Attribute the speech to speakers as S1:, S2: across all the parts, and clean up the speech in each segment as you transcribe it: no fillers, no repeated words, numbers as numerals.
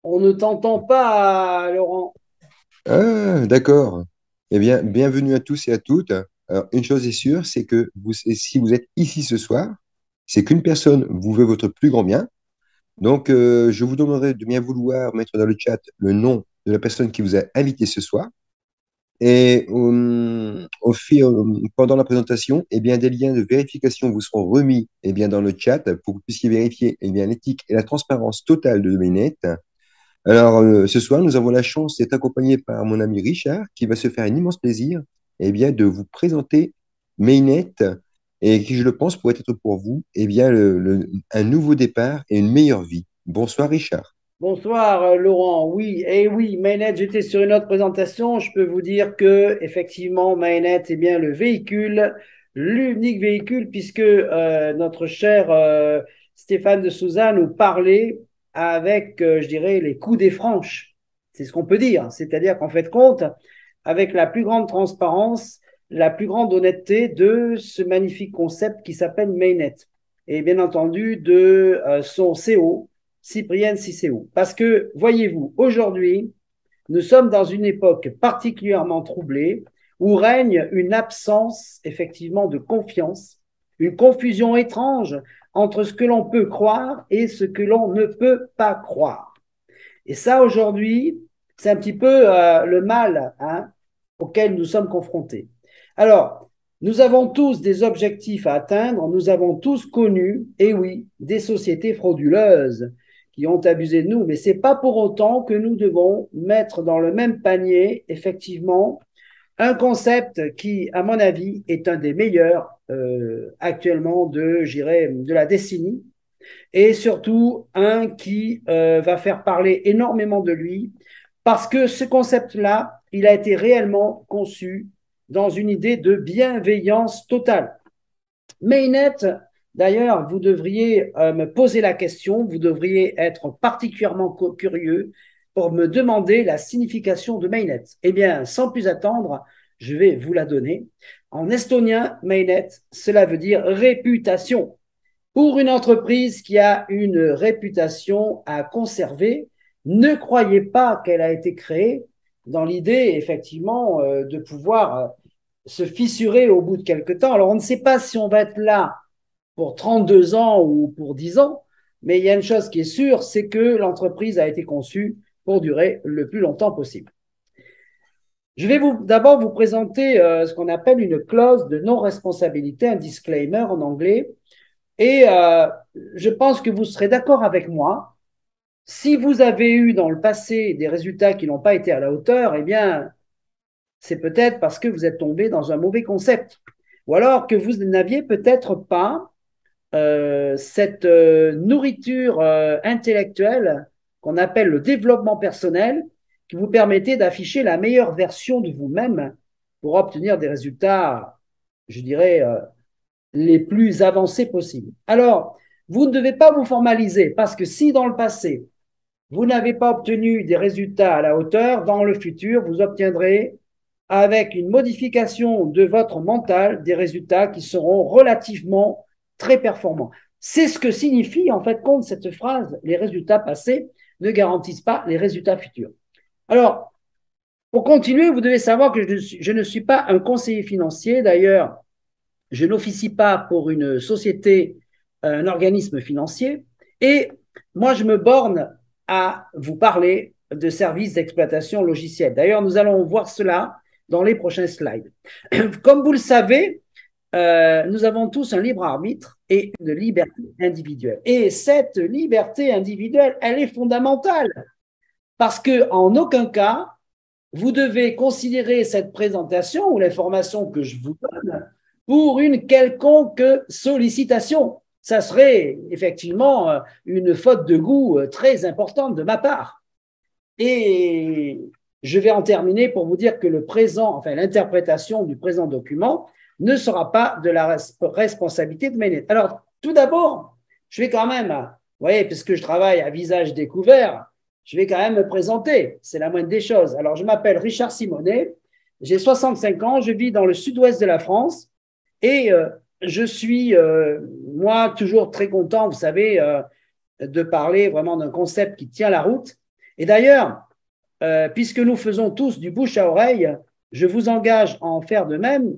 S1: On ne t'entend pas, Laurent.
S2: Ah, d'accord. Eh bien, bienvenue à tous et à toutes. Alors, une chose est sûre, c'est que si vous êtes ici ce soir, c'est qu'une personne vous veut votre plus grand bien. Donc, je vous demanderai de bien vouloir mettre dans le chat le nom de la personne qui vous a invité ce soir. Et pendant la présentation, eh bien, des liens de vérification vous seront remis dans le chat pour que vous puissiez vérifier l'éthique et la transparence totale de Dominet. Alors, ce soir, nous avons la chance d'être accompagnés par mon ami Richard, qui va se faire un immense plaisir de vous présenter Mainnet, et qui, je le pense, pourrait être pour vous un nouveau départ et une meilleure vie. Bonsoir, Richard.
S1: Bonsoir, Laurent. Oui, et oui, Mainnet, j'étais sur une autre présentation. Je peux vous dire que, effectivement, Mainnet est bien le véhicule, l'unique véhicule, puisque notre cher Stéphane de Souza nous parlait avec, je dirais, les coups des franches. C'est ce qu'on peut dire. C'est-à-dire qu'en fait, compte, avec la plus grande transparence, la plus grande honnêteté de ce magnifique concept qui s'appelle Mainnet. Et bien entendu, de son CEO, Cyprien Cicéo. Parce que, voyez-vous, aujourd'hui, nous sommes dans une époque particulièrement troublée où règne une absence, effectivement, de confiance, une confusion étrange entre ce que l'on peut croire et ce que l'on ne peut pas croire. Et ça, aujourd'hui, c'est un petit peu le mal auquel nous sommes confrontés. Alors, nous avons tous des objectifs à atteindre, nous avons tous connu, et oui, des sociétés frauduleuses qui ont abusé de nous, mais ce n'est pas pour autant que nous devons mettre dans le même panier, effectivement, un concept qui, à mon avis, est un des meilleurs actuellement de la décennie, et surtout un qui va faire parler énormément de lui, parce que ce concept-là, il a été réellement conçu dans une idée de bienveillance totale. Mainnet, d'ailleurs, vous devriez me poser la question, vous devriez être particulièrement curieux pour me demander la signification de Mainnet. Eh bien, sans plus attendre, je vais vous la donner. En estonien, Mainnet, cela veut dire réputation. Pour une entreprise qui a une réputation à conserver, ne croyez pas qu'elle a été créée dans l'idée, effectivement, de pouvoir se fissurer au bout de quelque temps. Alors, on ne sait pas si on va être là pour 32 ans ou pour 10 ans, mais il y a une chose qui est sûre, c'est que l'entreprise a été conçue pour durer le plus longtemps possible. Je vais d'abord vous présenter ce qu'on appelle une clause de non-responsabilité, un disclaimer en anglais, et je pense que vous serez d'accord avec moi. Si vous avez eu dans le passé des résultats qui n'ont pas été à la hauteur, eh bien, c'est peut-être parce que vous êtes tombé dans un mauvais concept. Ou alors que vous n'aviez peut-être pas cette nourriture intellectuelle qu'on appelle le développement personnel, qui vous permettait d'afficher la meilleure version de vous-même pour obtenir des résultats, je dirais, les plus avancés possibles. Alors, vous ne devez pas vous formaliser parce que si dans le passé, vous n'avez pas obtenu des résultats à la hauteur, dans le futur, vous obtiendrez, avec une modification de votre mental, des résultats qui seront relativement très performants. C'est ce que signifie, en fait, compte cette phrase, les résultats passés ne garantissent pas les résultats futurs. Alors, pour continuer, vous devez savoir que je ne suis pas un conseiller financier. D'ailleurs, je n'officie pas pour une société, un organisme financier, et moi, je me borne à vous parler de services d'exploitation logicielle. D'ailleurs, nous allons voir cela dans les prochains slides. Comme vous le savez, nous avons tous un libre arbitre et une liberté individuelle. Et cette liberté individuelle, elle est fondamentale parce que en aucun cas, vous devez considérer cette présentation ou l'information que je vous donne pour une quelconque sollicitation. Ça serait effectivement une faute de goût très importante de ma part. Et je vais en terminer pour vous dire que le présent, enfin l'interprétation du présent document ne sera pas de la responsabilité de Ménet. Alors, tout d'abord, je vais quand même, vous voyez, puisque je travaille à visage découvert, je vais quand même me présenter. C'est la moindre des choses. Alors, je m'appelle Richard Simonet, j'ai 65 ans, je vis dans le sud-ouest de la France et je suis, moi, toujours très content, vous savez, de parler vraiment d'un concept qui tient la route. Et d'ailleurs, puisque nous faisons tous du bouche à oreille, je vous engage à en faire de même,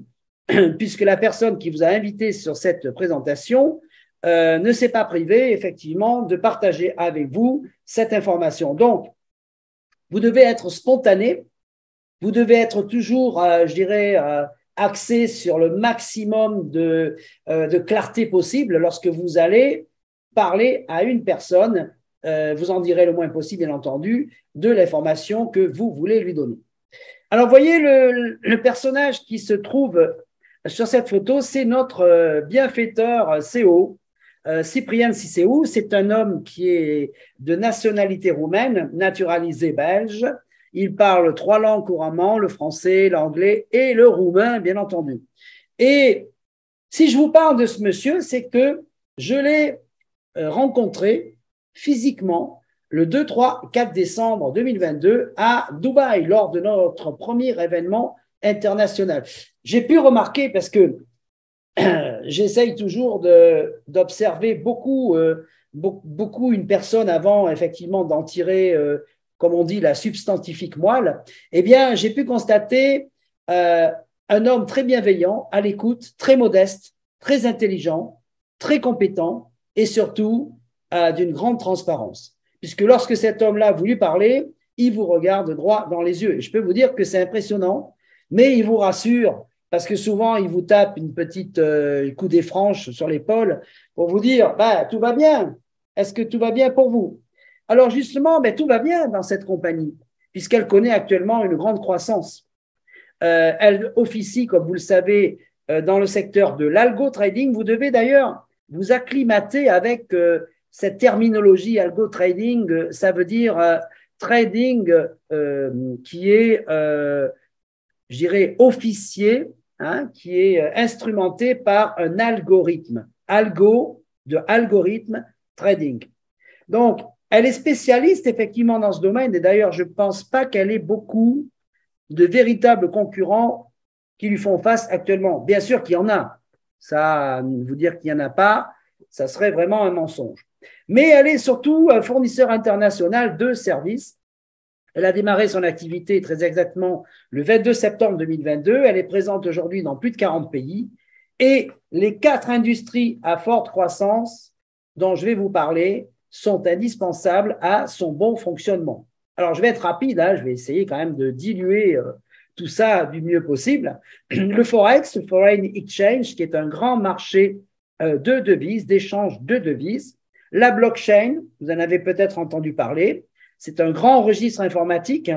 S1: puisque la personne qui vous a invité sur cette présentation ne s'est pas privée, effectivement, de partager avec vous cette information. Donc, vous devez être spontané, vous devez être toujours, je dirais, axé sur le maximum de clarté possible lorsque vous allez parler à une personne. Vous en direz le moins possible, bien entendu, de l'information que vous voulez lui donner. Alors, voyez le personnage qui se trouve sur cette photo, c'est notre bienfaiteur CEO, Cyprien Cicéou. C'est un homme qui est de nationalité roumaine, naturalisé belge. Il parle 3 langues couramment, le français, l'anglais et le roumain, bien entendu. Et si je vous parle de ce monsieur, c'est que je l'ai rencontré physiquement le 2, 3, 4 décembre 2022 à Dubaï, lors de notre premier événement international. J'ai pu remarquer, parce que j'essaye toujours d'observer beaucoup une personne avant, effectivement, d'en tirer, comme on dit, la substantifique moelle, eh bien, j'ai pu constater un homme très bienveillant, à l'écoute, très modeste, très intelligent, très compétent et surtout d'une grande transparence. Puisque lorsque cet homme-là a voulu parler, il vous regarde droit dans les yeux. Et je peux vous dire que c'est impressionnant, mais il vous rassure, parce que souvent, il vous tape une petite coup des franches sur l'épaule pour vous dire bah, tout va bien. Est-ce que tout va bien pour vous? Alors justement, ben, tout va bien dans cette compagnie, puisqu'elle connaît actuellement une grande croissance. Elle officie, comme vous le savez, dans le secteur de l'algo-trading. Vous devez d'ailleurs vous acclimater avec cette terminologie algo-trading. Ça veut dire trading qui est, je dirais, officier, hein, qui est instrumenté par un algorithme. Algo, de algorithme trading. Donc, elle est spécialiste effectivement dans ce domaine et d'ailleurs, je ne pense pas qu'elle ait beaucoup de véritables concurrents qui lui font face actuellement. Bien sûr qu'il y en a. Ça, vous dire qu'il n'y en a pas, ça serait vraiment un mensonge. Mais elle est surtout un fournisseur international de services. Elle a démarré son activité très exactement le 22 septembre 2022. Elle est présente aujourd'hui dans plus de 40 pays. Et les 4 industries à forte croissance dont je vais vous parler sont indispensables à son bon fonctionnement. Alors, je vais être rapide, hein, je vais essayer quand même de diluer tout ça du mieux possible. Le Forex, le Foreign Exchange, qui est un grand marché de devises, d'échange de devises. La blockchain, vous en avez peut-être entendu parler. C'est un grand registre informatique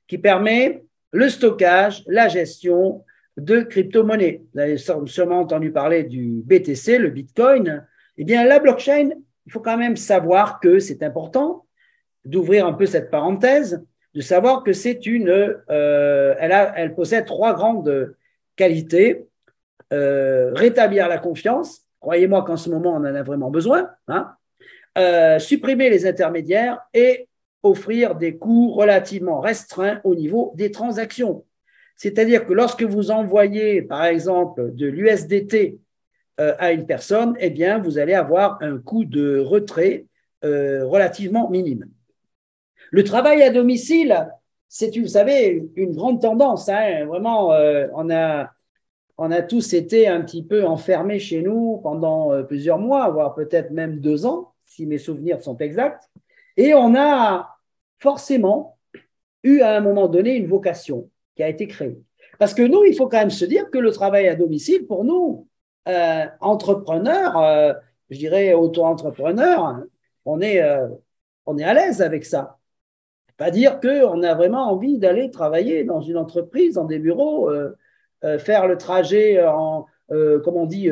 S1: qui permet le stockage, la gestion de crypto-monnaies. Vous avez sûrement entendu parler du BTC, le Bitcoin. Eh bien, la blockchain, il faut quand même savoir que c'est important d'ouvrir un peu cette parenthèse, de savoir que c'est elle possède 3 grandes qualités. Rétablir la confiance, croyez-moi qu'en ce moment, on en a vraiment besoin, hein, supprimer les intermédiaires et offrir des coûts relativement restreints au niveau des transactions. C'est-à-dire que lorsque vous envoyez, par exemple, de l'USDT à une personne, eh bien, vous allez avoir un coût de retrait relativement minime. Le travail à domicile, c'est, vous savez, une grande tendance. Hein, vraiment, on a tous été un petit peu enfermés chez nous pendant plusieurs mois, voire peut-être même 2 ans, si mes souvenirs sont exacts. Et on a forcément eu à un moment donné une vocation qui a été créée. Parce que nous, il faut quand même se dire que le travail à domicile, pour nous, entrepreneurs, je dirais auto-entrepreneurs, on est à l'aise avec ça. Pas dire qu'on a vraiment envie d'aller travailler dans une entreprise, dans des bureaux, faire le trajet comme on dit,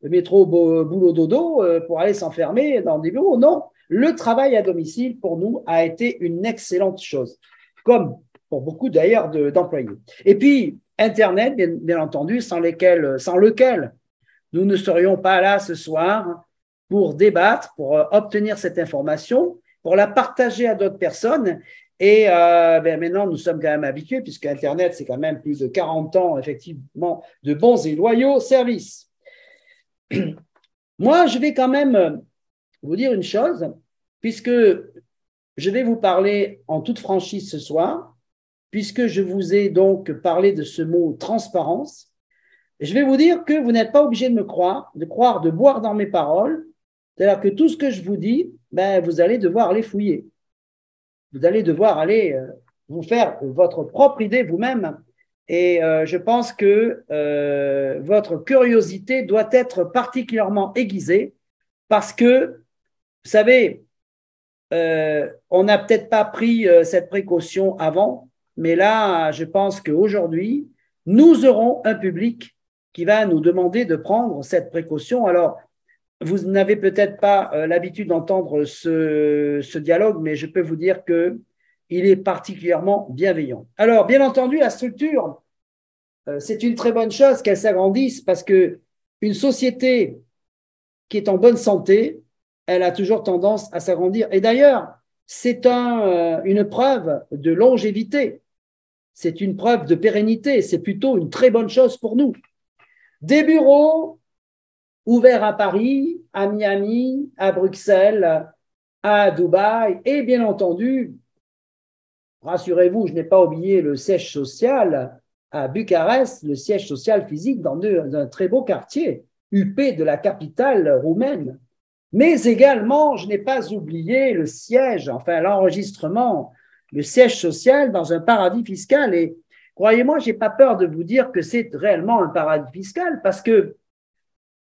S1: métro, boulot, dodo, pour aller s'enfermer dans des bureaux. Non, le travail à domicile, pour nous, a été une excellente chose, comme pour beaucoup d'ailleurs d'employés. Et puis, Internet, bien entendu, sans lequel nous ne serions pas là ce soir pour débattre, pour obtenir cette information, pour la partager à d'autres personnes. Et maintenant, nous sommes quand même habitués, puisque Internet, c'est quand même plus de 40 ans, effectivement, de bons et loyaux services. Moi, je vais quand même vous dire une chose, puisque je vais vous parler en toute franchise ce soir, puisque je vous ai donc parlé de ce mot transparence. Je vais vous dire que vous n'êtes pas obligé de me croire, de boire dans mes paroles. C'est-à-dire que tout ce que je vous dis, ben, vous allez devoir aller fouiller. Vous allez devoir aller vous faire votre propre idée vous-même. Et je pense que votre curiosité doit être particulièrement aiguisée parce que, vous savez, on n'a peut-être pas pris cette précaution avant, mais là, je pense qu'aujourd'hui, nous aurons un public qui va nous demander de prendre cette précaution. Alors, vous n'avez peut-être pas l'habitude d'entendre ce dialogue, mais je peux vous dire qu'il est particulièrement bienveillant. Alors, bien entendu, la structure, c'est une très bonne chose qu'elle s'agrandisse parce qu'une société qui est en bonne santé, elle a toujours tendance à s'agrandir. Et d'ailleurs, c'est une preuve de longévité, c'est une preuve de pérennité, c'est plutôt une très bonne chose pour nous. Des bureaux ouverts à Paris, à Miami, à Bruxelles, à Dubaï et bien entendu, rassurez-vous, je n'ai pas oublié le siège social à Bucarest, le siège social physique dans un très beau quartier, huppé de la capitale roumaine. Mais également, je n'ai pas oublié le siège, enfin l'enregistrement, le siège social dans un paradis fiscal. Et croyez-moi, je n'ai pas peur de vous dire que c'est réellement un paradis fiscal parce que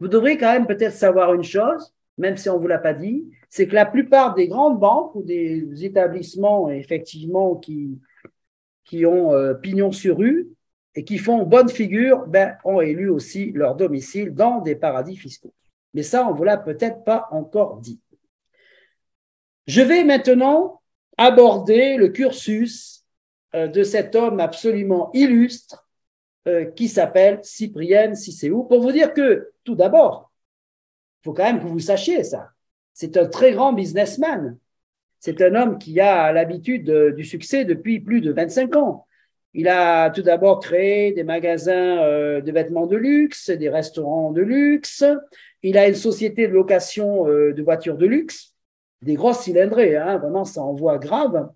S1: vous devrez quand même peut-être savoir une chose, même si on ne vous l'a pas dit, c'est que la plupart des grandes banques ou des établissements, effectivement, qui ont pignon sur rue et qui font bonne figure, ben, ont élu aussi leur domicile dans des paradis fiscaux. Mais ça, on ne vous l'a peut-être pas encore dit. Je vais maintenant aborder le cursus de cet homme absolument illustre qui s'appelle Cyprien Cicéou, pour vous dire que, tout d'abord, il faut quand même que vous sachiez ça. C'est un très grand businessman. C'est un homme qui a l'habitude du succès depuis plus de 25 ans. Il a tout d'abord créé des magasins de vêtements de luxe, des restaurants de luxe. Il a une société de location de voitures de luxe, des grosses cylindrées, hein, vraiment ça envoie grave.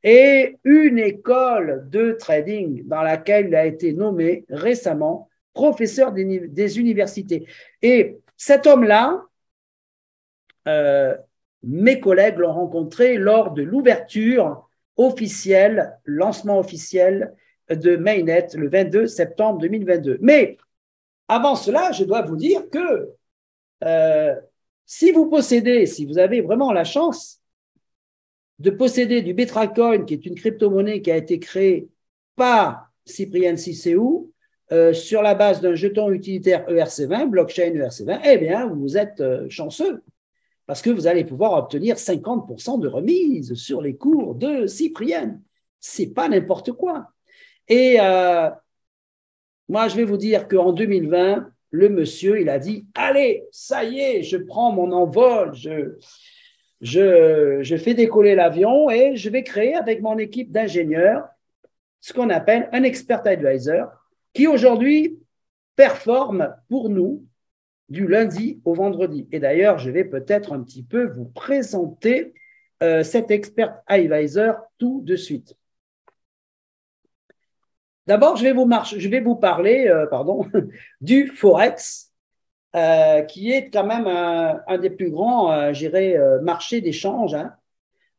S1: Et une école de trading dans laquelle il a été nommé récemment professeur des universités. Et cet homme-là, mes collègues l'ont rencontré lors de l'ouverture officielle, lancement officiel de Mainnet le 22 septembre 2022. Mais avant cela, je dois vous dire que si vous avez vraiment la chance de posséder du Bitcoin, qui est une crypto-monnaie qui a été créée par Cyprien Cicéou sur la base d'un jeton utilitaire ERC20, blockchain ERC20, eh bien, vous êtes chanceux parce que vous allez pouvoir obtenir 50% de remise sur les cours de Cyprien. C'est pas n'importe quoi. Et moi, je vais vous dire qu'en 2020, le monsieur, il a dit « Allez, ça y est, je prends mon envol, je fais décoller l'avion et je vais créer avec mon équipe d'ingénieurs ce qu'on appelle un expert advisor qui aujourd'hui performe pour nous du lundi au vendredi. Et d'ailleurs, je vais peut-être un petit peu vous présenter cet expert advisor tout de suite. D'abord, je vais vous parler du Forex, qui est quand même un des plus grands, marchés d'échange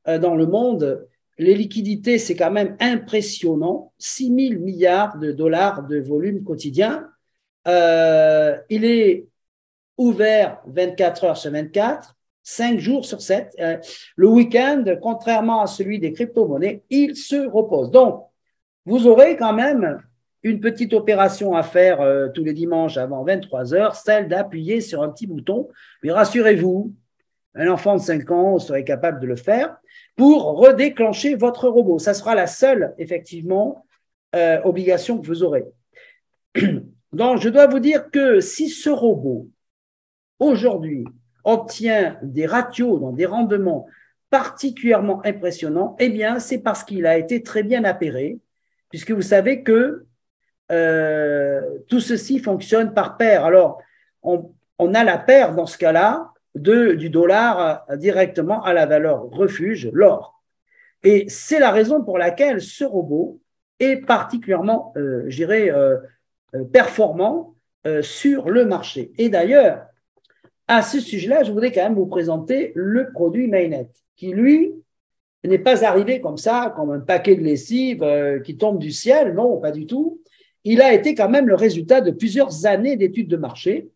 S1: dans le monde. Les liquidités, c'est quand même impressionnant. 6 000 milliards de dollars de volume quotidien. Il est ouvert 24 heures sur 24, 5 jours sur 7. Le week-end, contrairement à celui des crypto-monnaies, il se repose. Donc, vous aurez quand même une petite opération à faire tous les dimanches avant 23 heures, celle d'appuyer sur un petit bouton. Mais rassurez-vous, un enfant de 5 ans serait capable de le faire pour redéclencher votre robot. Ça sera la seule, effectivement, obligation que vous aurez. Donc, je dois vous dire que si ce robot, aujourd'hui, obtient des ratios, dans des rendements particulièrement impressionnants, eh bien, c'est parce qu'il a été très bien appairé, puisque vous savez que tout ceci fonctionne par paire. Alors, on a la paire dans ce cas-là du dollar directement à la valeur refuge, l'or. Et c'est la raison pour laquelle ce robot est particulièrement, je dirais, performant sur le marché. Et d'ailleurs, à ce sujet-là, je voudrais quand même vous présenter le produit Mainnet, qui, lui, n'est pas arrivé comme ça, comme un paquet de lessive qui tombe du ciel. Non, pas du tout. Il a été quand même le résultat de plusieurs années d'études de marché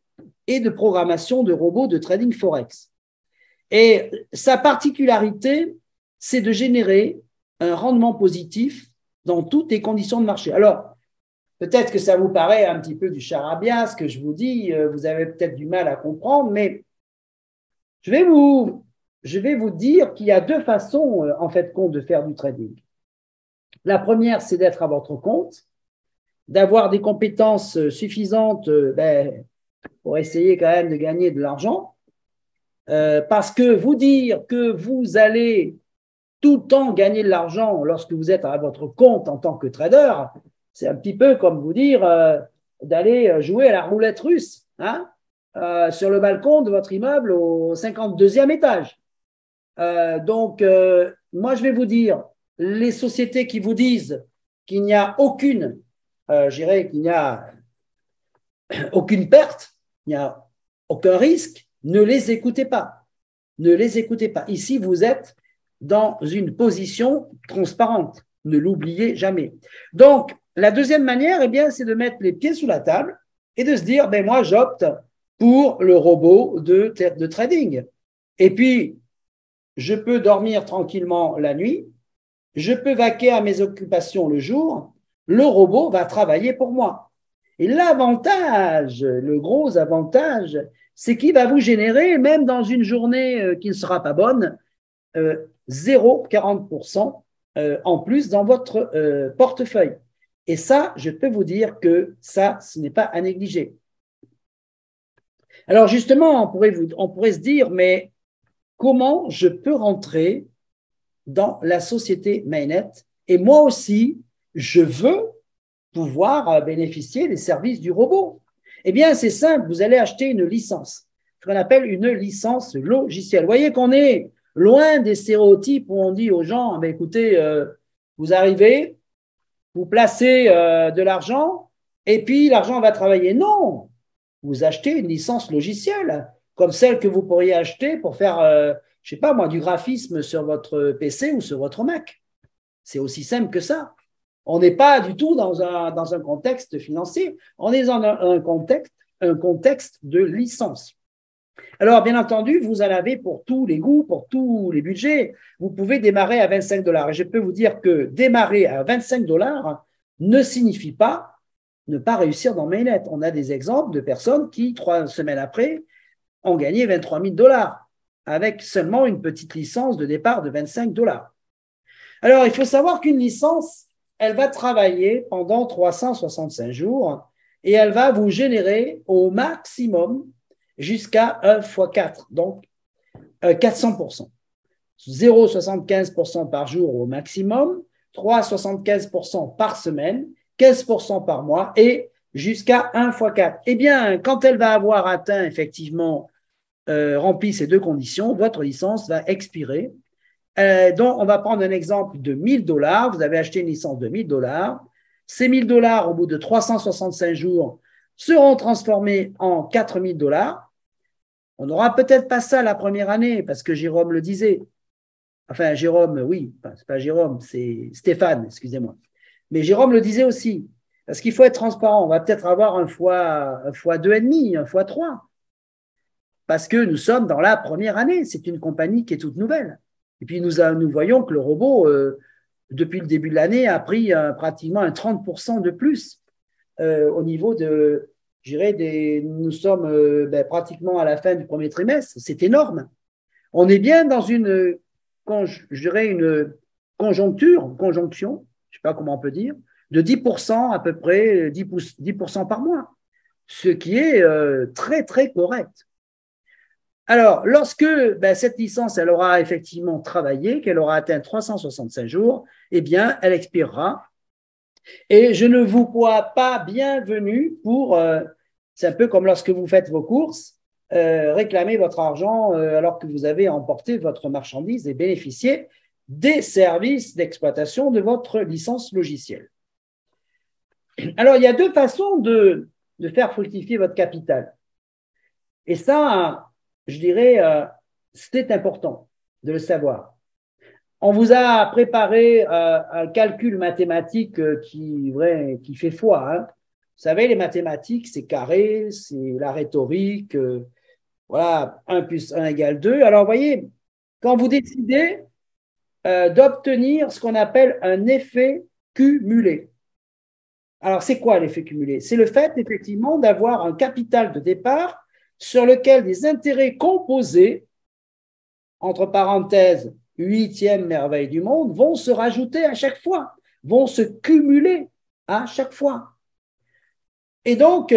S1: et de programmation de robots de trading Forex. Et sa particularité, c'est de générer un rendement positif dans toutes les conditions de marché. Alors, peut-être que ça vous paraît un petit peu du charabia, ce que je vous dis, vous avez peut-être du mal à comprendre, mais je vais vous dire qu'il y a deux façons, en fait, de faire du trading. La première, c'est d'être à votre compte, d'avoir des compétences suffisantes pour essayer quand même de gagner de l'argent. Parce que vous dire que vous allez tout le temps gagner de l'argent lorsque vous êtes à votre compte en tant que trader, c'est un petit peu comme vous dire d'aller jouer à la roulette russe hein, sur le balcon de votre immeuble au 52e étage. Moi, je vais vous dire, les sociétés qui vous disent qu'il n'y a aucune, je dirais qu'il n'y a aucune perte, il n'y a aucun risque, ne les écoutez pas. Ne les écoutez pas. Ici, vous êtes dans une position transparente. Ne l'oubliez jamais. Donc, la deuxième manière, eh bien, c'est de mettre les pieds sous la table et de se dire, ben moi, j'opte pour le robot de trading. Et puis, je peux dormir tranquillement la nuit, je peux vaquer à mes occupations le jour, le robot va travailler pour moi. Et l'avantage, le gros avantage, c'est qu'il va vous générer, même dans une journée qui ne sera pas bonne, 0,40% en plus dans votre portefeuille. Et ça, je peux vous dire que ça, ce n'est pas à négliger. Alors justement, on pourrait se dire, mais comment je peux rentrer dans la société Mainnet et moi aussi, je veux pouvoir bénéficier des services du robot. Eh bien, c'est simple, vous allez acheter une licence, ce qu'on appelle une licence logicielle. Vous voyez qu'on est loin des stéréotypes où on dit aux gens, ben, écoutez, vous arrivez, vous placez de l'argent et puis l'argent va travailler. Non, vous achetez une licence logicielle comme celle que vous pourriez acheter pour faire, je sais pas moi, du graphisme sur votre PC ou sur votre Mac. C'est aussi simple que ça. On n'est pas du tout dans un contexte financier, on est dans un contexte de licence. Alors, bien entendu, vous en avez pour tous les goûts, pour tous les budgets. Vous pouvez démarrer à 25 $. Et je peux vous dire que démarrer à 25 $ ne signifie pas ne pas réussir dans Mainnet. On a des exemples de personnes qui, 3 semaines après, ont gagné 23 000 $ avec seulement une petite licence de départ de 25 $. Alors, il faut savoir qu'une licence, elle va travailler pendant 365 jours et elle va vous générer au maximum jusqu'à 1 x 4, donc 400%. 0,75% par jour au maximum, 3,75% par semaine, 15% par mois et jusqu'à 1 x 4. Eh bien, quand elle va avoir atteint effectivement rempli ces deux conditions, votre licence va expirer. Donc, on va prendre un exemple de 1 000 $. Vous avez acheté une licence de 1 000 $. Ces 1 000 $, au bout de 365 jours, seront transformés en 4 000 $. On n'aura peut-être pas ça la première année, parce que Jérôme le disait. Enfin, Jérôme, oui, c'est pas Jérôme, c'est Stéphane, excusez-moi. Mais Jérôme le disait aussi, parce qu'il faut être transparent. On va peut-être avoir un fois 2,5, un fois 3, parce que nous sommes dans la première année. C'est une compagnie qui est toute nouvelle. Et puis, nous voyons que le robot, depuis le début de l'année, a pris pratiquement un 30% de plus au niveau de, je dirais, nous sommes pratiquement à la fin du premier trimestre. C'est énorme. On est bien dans une conjonction, je ne sais pas comment on peut dire, de 10% à peu près, 10% par mois, ce qui est très, très correct. Alors, lorsque cette licence, elle aura effectivement travaillé, qu'elle aura atteint 365 jours, eh bien, elle expirera. Et je ne vous crois pas bienvenue pour, c'est un peu comme lorsque vous faites vos courses, réclamer votre argent alors que vous avez emporté votre marchandise et bénéficié des services d'exploitation de votre licence logicielle. Alors, il y a deux façons de faire fructifier votre capital. Et ça, je dirais, c'est important de le savoir. On vous a préparé un calcul mathématique qui fait foi. Hein. Vous savez, les mathématiques, c'est carré, c'est la rhétorique, voilà, 1 plus 1 égale 2. Alors, vous voyez, quand vous décidez d'obtenir ce qu'on appelle un effet cumulé. Alors, c'est quoi l'effet cumulé? C'est le fait, effectivement, d'avoir un capital de départ sur lequel des intérêts composés, entre parenthèses, huitième merveille du monde, vont se rajouter à chaque fois, vont se cumuler à chaque fois. Et donc,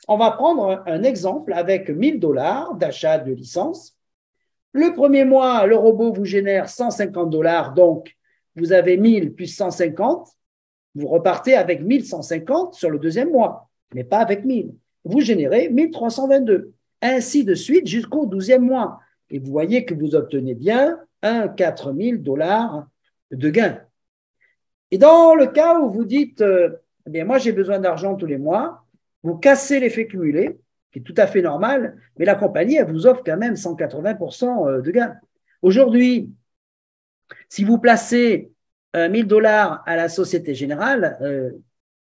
S1: on va prendre un exemple avec 1 000 $ d'achat de licence. Le premier mois, le robot vous génère 150 $, donc vous avez 1000 plus 150, vous repartez avec 1150 sur le deuxième mois, mais pas avec 1000. Vous générez 1322, ainsi de suite jusqu'au 12e mois. Et vous voyez que vous obtenez bien 4 000 $ de gain. Et dans le cas où vous dites, eh bien, moi j'ai besoin d'argent tous les mois, vous cassez l'effet cumulé, qui est tout à fait normal, mais la compagnie, elle vous offre quand même 180% de gain. Aujourd'hui, si vous placez 1 000 $ à la Société Générale,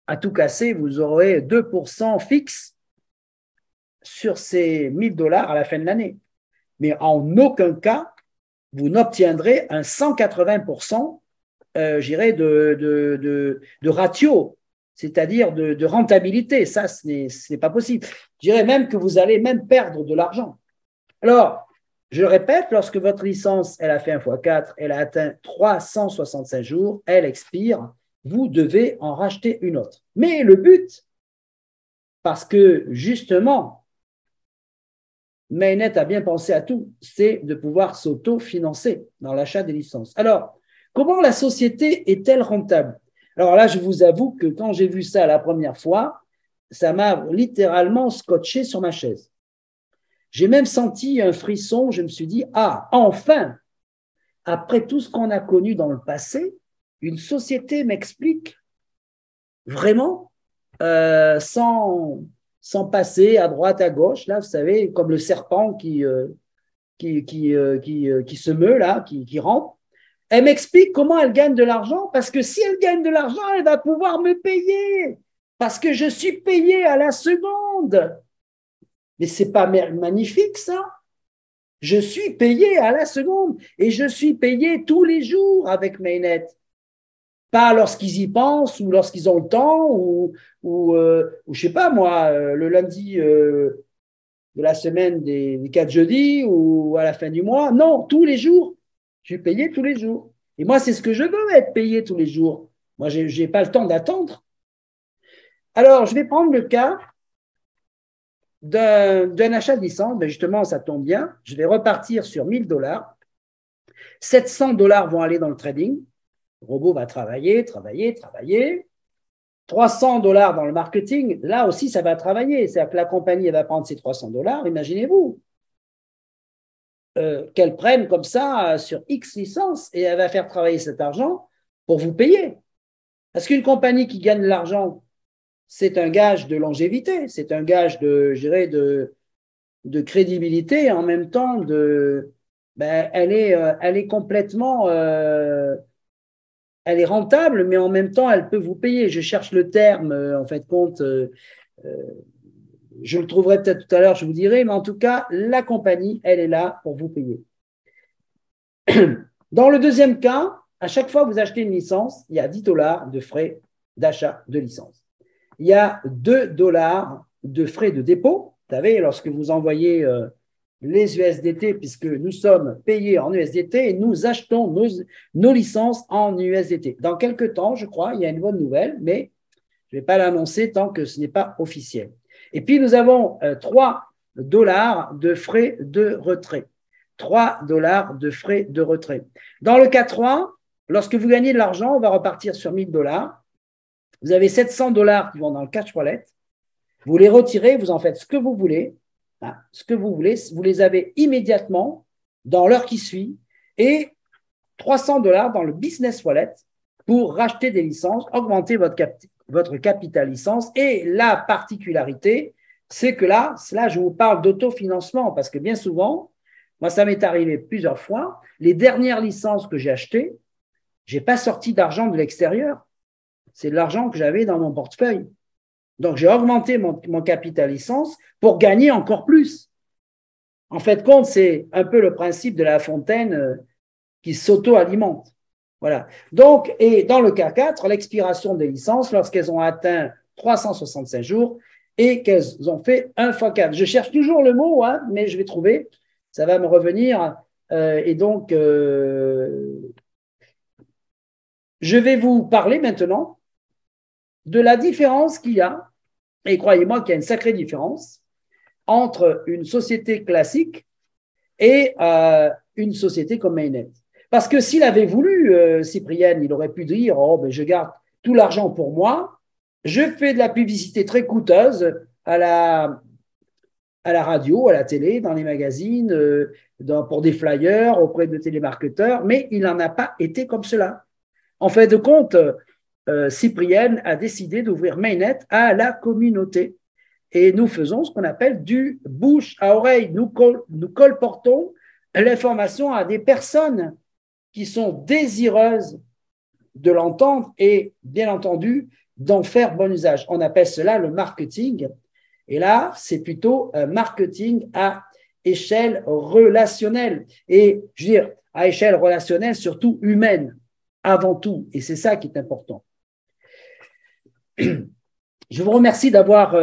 S1: à tout casser, vous aurez 2% fixe sur ces 1 000 $ à la fin de l'année. Mais en aucun cas, vous n'obtiendrez un 180% de ratio, c'est-à-dire de rentabilité. Ça, ce n'est pas possible. Je dirais même que vous allez même perdre de l'argent. Alors, je le répète, lorsque votre licence, elle a fait 1 x 4, elle a atteint 365 jours, elle expire, vous devez en racheter une autre. Mais le but, parce que justement, Mainnet a bien pensé à tout, c'est de pouvoir s'auto-financer dans l'achat des licences. Alors, comment la société est-elle rentable? Alors là, je vous avoue que quand j'ai vu ça la première fois, ça m'a littéralement scotché sur ma chaise. J'ai même senti un frisson, je me suis dit, ah, enfin, après tout ce qu'on a connu dans le passé, une société m'explique vraiment sans passer à droite, à gauche, là, vous savez, comme le serpent qui se meut, là, qui rampe. Elle m'explique comment elle gagne de l'argent, parce que si elle gagne de l'argent, elle va pouvoir me payer, parce que je suis payé à la seconde. Mais c'est pas magnifique, ça? Je suis payé à la seconde et je suis payé tous les jours avec Mainnet. Pas lorsqu'ils y pensent ou lorsqu'ils ont le temps ou je sais pas moi, le lundi de la semaine des 4 jeudis ou à la fin du mois. Non, tous les jours. Je suis payé tous les jours. Et moi, c'est ce que je veux, être payé tous les jours. Moi, je n'ai pas le temps d'attendre. Alors, je vais prendre le cas d'un achat de licence. Ben justement, ça tombe bien. Je vais repartir sur 1 000 $. 700 $ vont aller dans le trading. Le robot va travailler. 300 $ dans le marketing. Là aussi, ça va travailler. C'est-à-dire que la compagnie elle va prendre ces 300 $. Imaginez-vous qu'elle prenne comme ça sur X licences et elle va faire travailler cet argent pour vous payer. Parce qu'une compagnie qui gagne de l'argent, c'est un gage de longévité, c'est un gage de, je dirais, de crédibilité et en même temps elle est complètement elle est rentable, mais en même temps, elle peut vous payer. Je cherche le terme, en fait, compte, je le trouverai peut-être tout à l'heure, je vous dirai, mais en tout cas, la compagnie, elle est là pour vous payer. Dans le deuxième cas, à chaque fois que vous achetez une licence, il y a 10 $ de frais d'achat de licence. Il y a 2 $ de frais de dépôt. Vous savez, lorsque vous envoyez les USDT, puisque nous sommes payés en USDT et nous achetons nos licences en USDT. Dans quelques temps, je crois, il y a une bonne nouvelle, mais je ne vais pas l'annoncer tant que ce n'est pas officiel. Et puis, nous avons 3 $ de frais de retrait. 3 $ de frais de retrait. Dans le cas 3, lorsque vous gagnez de l'argent, on va repartir sur 1 000 $. Vous avez 700 $ qui vont dans le cash wallet. Vous les retirez, vous en faites ce que vous voulez. Ce que vous voulez, vous les avez immédiatement dans l'heure qui suit et $300 dans le business wallet pour racheter des licences, augmenter votre capital licence. Et la particularité, c'est que là, je vous parle d'autofinancement parce que bien souvent, moi, ça m'est arrivé plusieurs fois, les dernières licences que j'ai achetées, je n'ai pas sorti d'argent de l'extérieur. C'est de l'argent que j'avais dans mon portefeuille. Donc, j'ai augmenté mon capital licence pour gagner encore plus. En fait, compte, c'est un peu le principe de la fontaine qui s'auto-alimente. Voilà. Donc, et dans le cas 4, l'expiration des licences, lorsqu'elles ont atteint 365 jours et qu'elles ont fait 1 x 4. Je cherche toujours le mot, hein, mais je vais trouver. Ça va me revenir. Et donc, je vais vous parler maintenant de la différence qu'il y a, et croyez-moi qu'il y a une sacrée différence, entre une société classique et une société comme Mainnet. Parce que s'il avait voulu, Cyprien, il aurait pu dire, oh, ben, je garde tout l'argent pour moi, je fais de la publicité très coûteuse à la radio, à la télé, dans les magazines, pour des flyers, auprès de télémarketeurs, mais il n'en a pas été comme cela. En fait de compte, Cyprien a décidé d'ouvrir Mainnet à la communauté. Et nous faisons ce qu'on appelle du bouche à oreille. Nous colportons l'information à des personnes qui sont désireuses de l'entendre et, bien entendu, d'en faire bon usage. On appelle cela le marketing. Et là, c'est plutôt un marketing à échelle relationnelle. Et, je veux dire, à échelle relationnelle, surtout humaine, avant tout. Et c'est ça qui est important. Je vous remercie d'avoir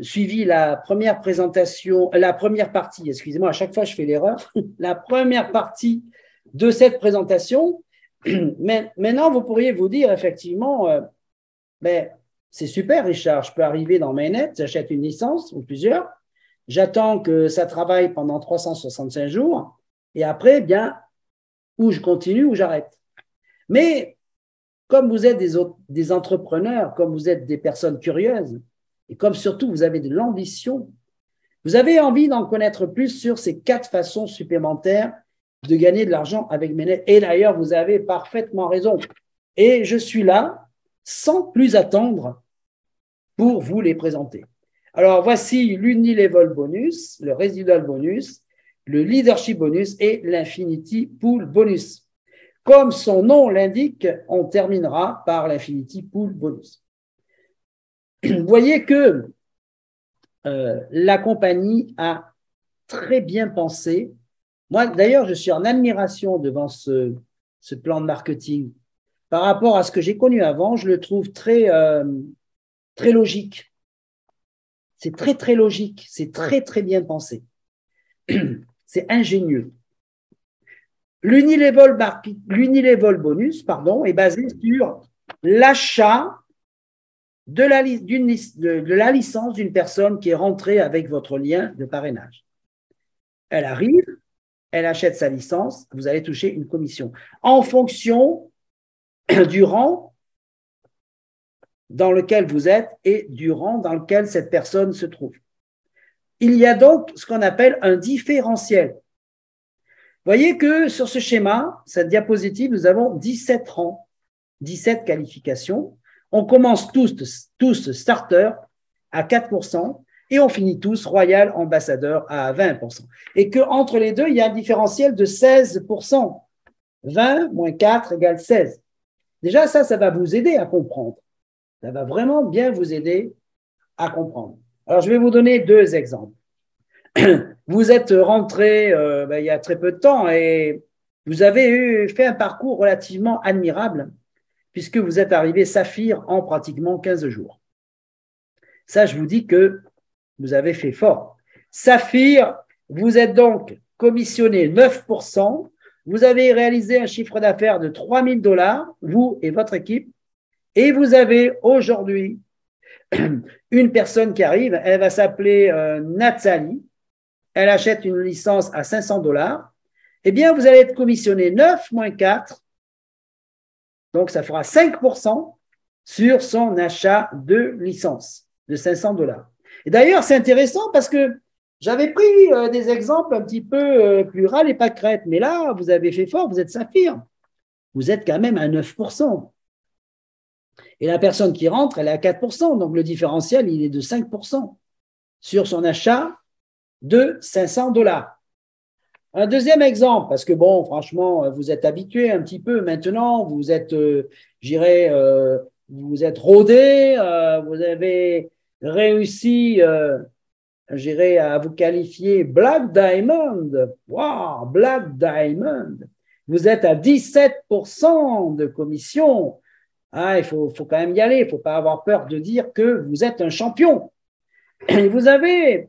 S1: suivi la première présentation, la première partie, excusez-moi, à chaque fois je fais l'erreur, la première partie de cette présentation. Mais maintenant, vous pourriez vous dire effectivement, mais c'est super Richard, je peux arriver dans Mainnet, j'achète une licence ou plusieurs, j'attends que ça travaille pendant 365 jours et après, bien, ou je continue ou j'arrête. Mais comme vous êtes des entrepreneurs, comme vous êtes des personnes curieuses, et comme surtout vous avez de l'ambition, vous avez envie d'en connaître plus sur ces 4 façons supplémentaires de gagner de l'argent avec Mainnet. Et d'ailleurs, vous avez parfaitement raison. Et je suis là, sans plus attendre, pour vous les présenter. Alors, voici l'Unilevel Bonus, le Residual Bonus, le Leadership Bonus et l'Infinity Pool Bonus. Comme son nom l'indique, on terminera par l'Infinity Pool Bonus. Vous voyez que la compagnie a très bien pensé. Moi, d'ailleurs, je suis en admiration devant ce plan de marketing. Par rapport à ce que j'ai connu avant, je le trouve très logique. C'est très, très logique. C'est très, très bien pensé. C'est ingénieux. L'Unilevel Bonus, est basé sur l'achat de la licence d'une personne qui est rentrée avec votre lien de parrainage. Elle arrive, elle achète sa licence, vous allez toucher une commission en fonction du rang dans lequel vous êtes et du rang dans lequel cette personne se trouve. Il y a donc ce qu'on appelle un différentiel. Vous voyez que sur ce schéma, cette diapositive, nous avons 17 rangs, 17 qualifications. On commence tous starter à 4% et on finit tous royal ambassadeur à 20%. Et qu'entre les deux, il y a un différentiel de 16%. 20 moins 4 égale 16. Déjà, ça va vous aider à comprendre. Ça va vraiment bien vous aider à comprendre. Alors, je vais vous donner 2 exemples. Vous êtes rentré il y a très peu de temps et vous avez fait un parcours relativement admirable puisque vous êtes arrivé Saphir en pratiquement 15 jours. Ça, je vous dis que vous avez fait fort. Saphir, vous êtes donc commissionné 9%. Vous avez réalisé un chiffre d'affaires de $3 000, vous et votre équipe. Et vous avez aujourd'hui une personne qui arrive, elle va s'appeler Nathalie. Elle achète une licence à $500, eh bien, vous allez être commissionné 9 moins 4, donc ça fera 5% sur son achat de licence de $500. Et d'ailleurs, c'est intéressant parce que J'avais pris des exemples un petit peu plus ras les pâquerettes, mais là, vous avez fait fort, vous êtes Saphir. Vous êtes quand même à 9%. Et la personne qui rentre, elle est à 4%. Donc le différentiel, il est de 5% sur son achat de 500 $. Un deuxième exemple, parce que bon, franchement, vous êtes habitué un petit peu maintenant, vous êtes, j'irais, vous êtes rodé, vous avez réussi, j'irais, à vous qualifier Black Diamond. Wow, Black Diamond. Vous êtes à 17% de commission. Ah, il faut quand même y aller. Il ne faut pas avoir peur de dire que vous êtes un champion. Et vous avez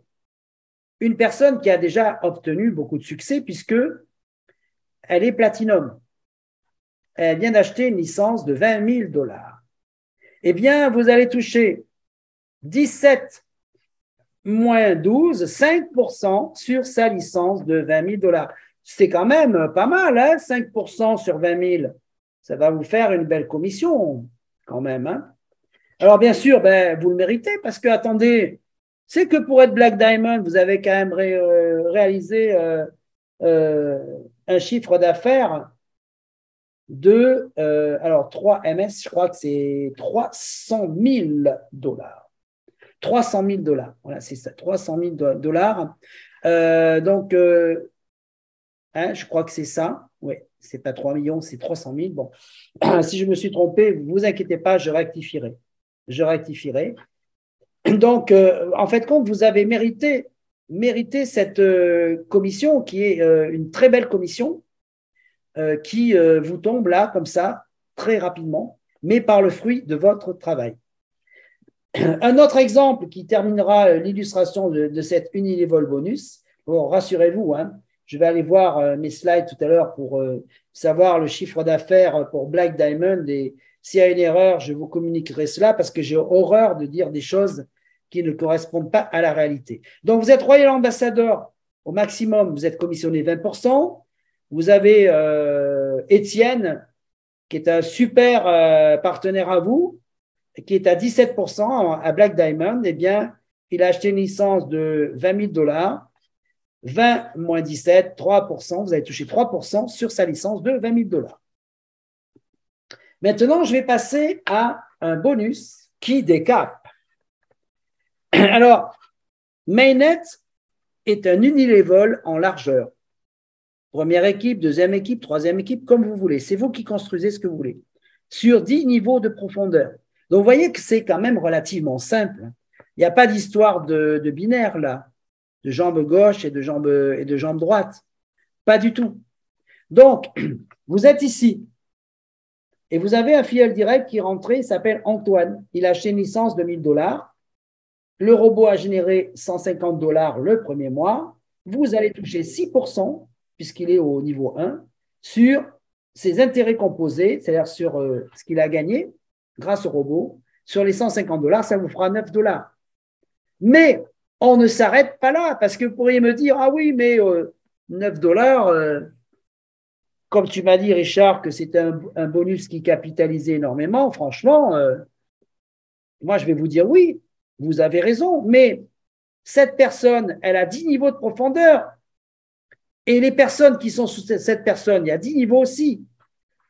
S1: une personne qui a déjà obtenu beaucoup de succès puisque elle est platinum. Elle vient d'acheter une licence de 20 000 $. Eh bien, vous allez toucher 17 moins 12, 5% sur sa licence de 20 000 $. C'est quand même pas mal, hein, 5% sur 20 000. Ça va vous faire une belle commission, quand même. Hein. Alors, bien sûr, ben, vous le méritez parce que, attendez, c'est que pour être Black Diamond, vous avez quand même réalisé un chiffre d'affaires de, alors 3 MS, je crois que c'est 300 000 $. 300 000 $. Voilà, c'est ça, 300 000 $. Donc, hein, je crois que c'est ça. Oui, c'est pas 3 millions, c'est 300 000. Bon, si je me suis trompé, vous inquiétez pas, je rectifierai. Je rectifierai. Donc, en fait, quand vous avez mérité cette commission, qui est une très belle commission, qui vous tombe là, comme ça, très rapidement, mais par le fruit de votre travail. Un autre exemple qui terminera l'illustration de cet Unilevel bonus. Bon, rassurez-vous, hein, je vais aller voir mes slides tout à l'heure pour savoir le chiffre d'affaires pour Black Diamond et s'il y a une erreur, je vous communiquerai cela parce que j'ai horreur de dire des choses qui ne correspondent pas à la réalité. Donc, vous êtes Royal Ambassador au maximum, vous êtes commissionné 20%. Vous avez Étienne, qui est un super partenaire à vous, qui est à 17% à Black Diamond. Eh bien, il a acheté une licence de 20 000 $. 20 moins 17, 3%. Vous avez touché 3% sur sa licence de 20 000 $. Maintenant, je vais passer à un bonus qui décape. Alors, Mainnet est un unilevel en largeur. Première équipe, deuxième équipe, troisième équipe, comme vous voulez. C'est vous qui construisez ce que vous voulez. Sur 10 niveaux de profondeur. Donc, vous voyez que c'est quand même relativement simple. Il n'y a pas d'histoire de binaire là, de jambe gauche et de jambe droite. Pas du tout. Donc, vous êtes ici et vous avez un filleul direct qui est rentré, il s'appelle Antoine. Il a acheté une licence de 1 000 $. Le robot a généré 150 $ le premier mois. Vous allez toucher 6%, puisqu'il est au niveau 1, sur ses intérêts composés, c'est-à-dire sur ce qu'il a gagné grâce au robot. Sur les 150 $, ça vous fera 9 $. Mais on ne s'arrête pas là, parce que vous pourriez me dire, ah oui, mais 9 $, comme tu m'as dit, Richard, que c'était un bonus qui capitalisait énormément, franchement, moi je vais vous dire oui, vous avez raison, mais cette personne, elle a 10 niveaux de profondeur. Et les personnes qui sont sous cette personne, il y a 10 niveaux aussi,